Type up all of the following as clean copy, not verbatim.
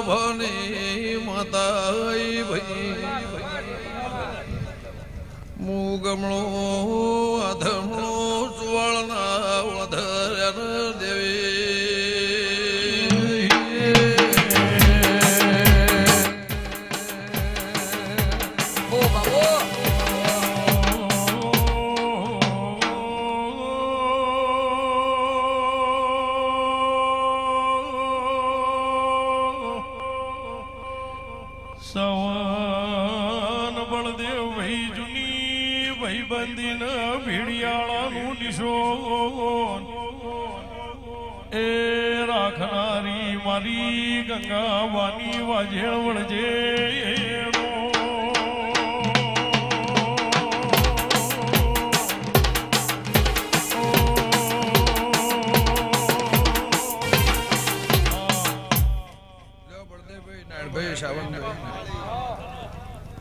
શોભની માતાઈ ભાઈ મુગમણો અધમણો ચુવાળના વધર દેવી ઓ બાબો સવન બળદેવ ભાઈ જુની ભાઈ બંદીન ભીડિયાળાનું નિશોન એ રાખનારી મારી ગંગાવાની વાજેળ વળજે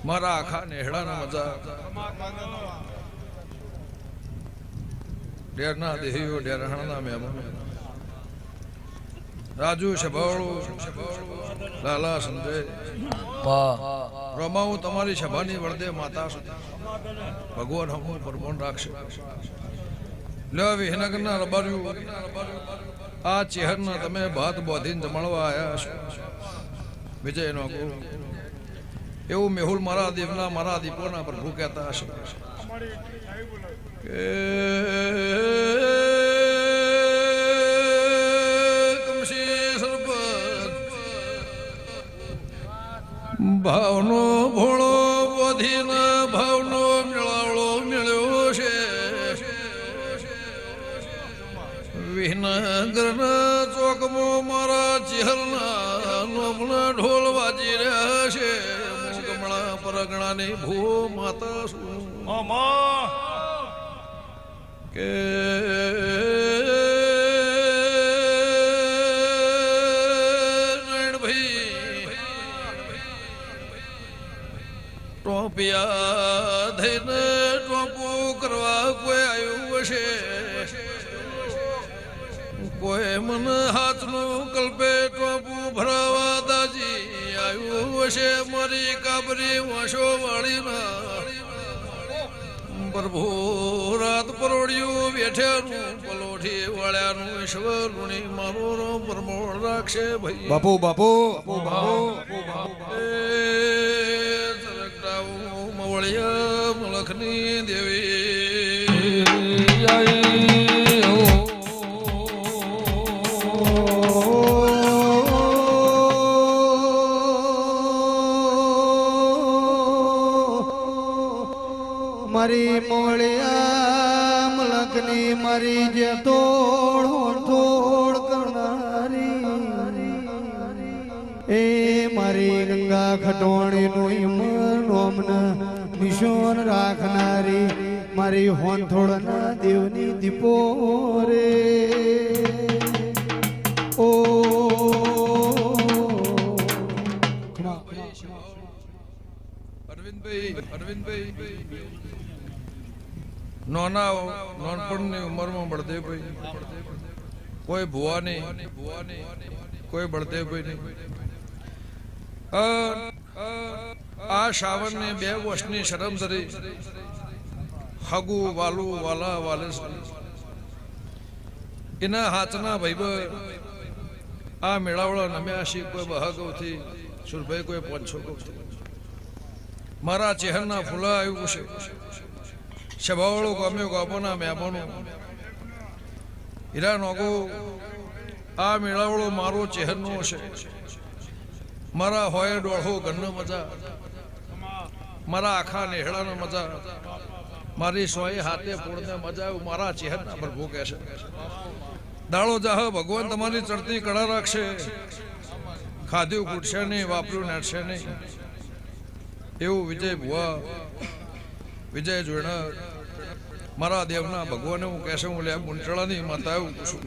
મારા આખા નેહડાના મજા ડેરના દેહીઓ ડેરહાણા મહેમાન રાજુ સભાળો લાલા સંજય રમાવું તમારી સભાની વળદે માતા ભગવાન હમું પરમોન રાખશે લે વિહનગરના રબાર્યું આ ચેહરના તમે ભાત બોધીને જમાડવા આવ્યા છો વિજયનો ગુરુ એવું મેહુલ મારા દેવના મારા દીપોના પ્રભુ કહેતા હશે ભાવનો ભોળો બોધીના ભાવનો મેળાવળો મેળ્યો છે વિહનગરના ચોકમાં મારા ચહેરના નોમના ઢોલ વાજી રહ્યા છે મુગમણા પરગણાની ભૂ માતા શું કે ટોપિયા થઈને ટોપું કરવા કોઈ આવ્યું હશે કોઈ મન હાથનું કલ્પે ટોપું ભરાવા દાજી આવ્યું હશે મારી કાબરી વાંશો વાળીના પ્રભુ રાત પરોડિયું બેઠેનું પલોઠી વાળ્યાનું ઈશ્વરુણી મારો પરમોળ રાખશે ભાઈ બાપુ બાપુ મવળિયા મલખની દેવી મારી મોળિયા મલકની મારી જે તોડ તોડ કરનારી એ મારી ગંગા ખટોણીનું ઈમનોમન નિશોન રાખનારી મારી હોંથોડના દેવની દીપો રે ઓ અરવિંદભાઈ નાનપણની ઉંમરમાં બળદેવભાઈ કોઈ ભુવા નહીં કોઈ બળદેવભાઈ નહીં આ શ્રાવણની 2 વર્ષની શરમ ધરી હગુ વાલુ વાલા વાલે એના હાથના ભાઈ આ મેળાવડા નમ્યા શી કોઈ બહાગવથી સુરભાઈ કોઈ 500 ગૌથી મારા ચહેરના ફૂલા આવ્યું છે સભાવાળો ગમ્યો ગામોના મહેમાનો હીરા નોગો આ મેળાવડો મારો ચહેરનો છે મારા હોય ડોળો ઘરનો મજા મારા આખા નેહડાનો મજા મારી સોય હાથે પોળને મજા આવ્યું મારા ચહેરના પ્રભુ કહે છે દાળો જાહ ભગવાન તમારી ચડતી કળા રાખશે ખાધ્યું કૂટશે નહીં વાપર્યું નેટશે નહીં એવું વિજય ભુવા વિજય જોઈના મારા દેવના ભગવાને હું કહેશે હું લે મુંચળાની માતા એવું પૂછું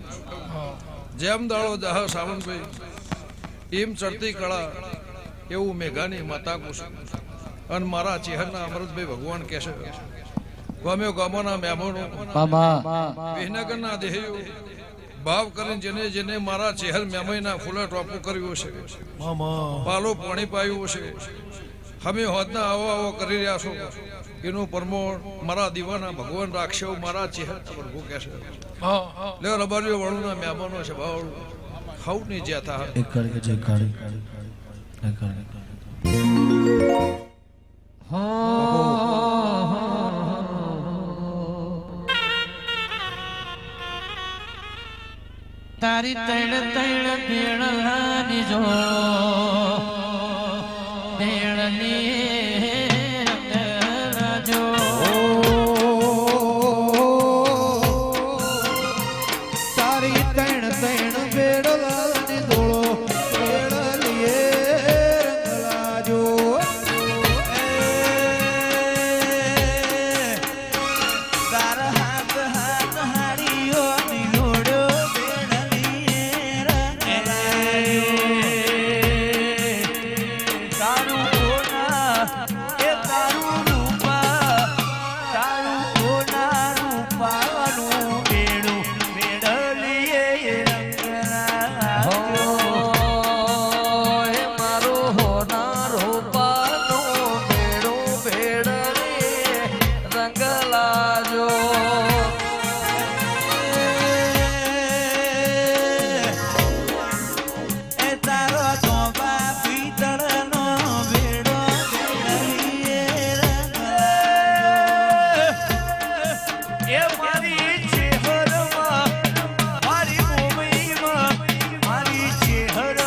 જેમ દાળો જાહ સાવંતભાઈ એમ ચડતી કળા એવું મેઘાની માતા પૂછું અને મારા ચેહરના અમૃતભાઈ ભગવાન કહેશે ગમ્યો ગામોના મહેમાનો વિહનગરના દેહીઓ ભાવ કરીને જેને જેને મારા ચહેર મેમઈના ફૂલા ટોપું કર્યું છે પાલો પાણી પાયું છે અમે હોદના આવો આવો કરી રહ્યા છો એનું પરમોણ મારા દીવાના ભગવાન રાખશે મારા ચહેર પ્રભુ કહેશે લે રબારીઓ વાળુના મહેમાનો છે ભાવ ખાવ નહીં જ્યાં તારી તૈણ તૈણ ભેળલાની જો ભેળની